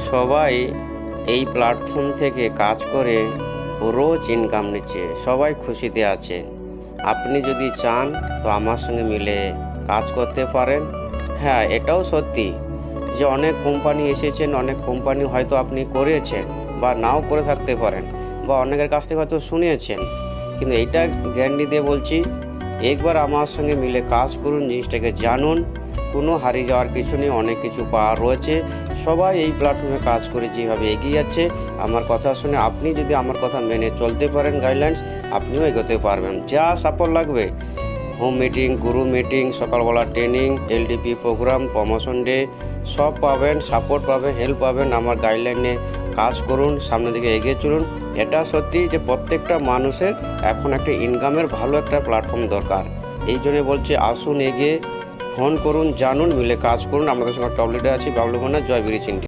সবাই এই প্ল্যাটফর্ম থেকে কাজ করে রোজ ইনকাম নিচ্ছে, সবাই খুশিতে আছে। আপনি যদি চান তো আমার সঙ্গে মিলে কাজ করতে পারেন। হ্যাঁ, এটাও সত্যি যে অনেক কোম্পানি এসেছেন, অনেক কোম্পানি হয়তো আপনি করেছেন বা নাও করে থাকতে পারেন, বা অনেকের কাছ থেকে হয়তো শুনেছেন, কিন্তু এইটা গ্যারান্টি দিয়ে বলছি, একবার আমার সঙ্গে মিলে কাজ করুন, জিনিসটাকে জানুন। কোনো হারিয়ে যাওয়ার কিছু নেই, অনেক কিছু পাওয়ার রয়েছে। সবাই এই প্ল্যাটফর্মে কাজ করে যেভাবে এগিয়ে যাচ্ছে, আমার কথা শুনে আপনি যদি আমার কথা মেনে চলতে পারেন, গাইডলাইন্স, আপনিও এগোতে পারবেন। যা সাপোর্ট লাগবে, হোম মিটিং, গুরু মিটিং, সকালবেলা training, LDP programme, promotion day, সব পাবেন, সাপোর্ট পাবেন, হেল্প পাবেন। আমার গাইডলাইনে কাজ করুন, সামনের দিকে এগিয়ে চলুন। এটা সত্যি যে প্রত্যেকটা মানুষের এখন একটা ইনকামের ভালো একটা প্ল্যাটফর্ম দরকার। এই জন্য বলছি, আসুন এগিয়ে ফোন করুন, জানুন, মিলে কাজ করুন। আমাদের সঙ্গে টপ লিডার আছি, বাবলু মান্না, জয় বিড়ি চিংড়ি।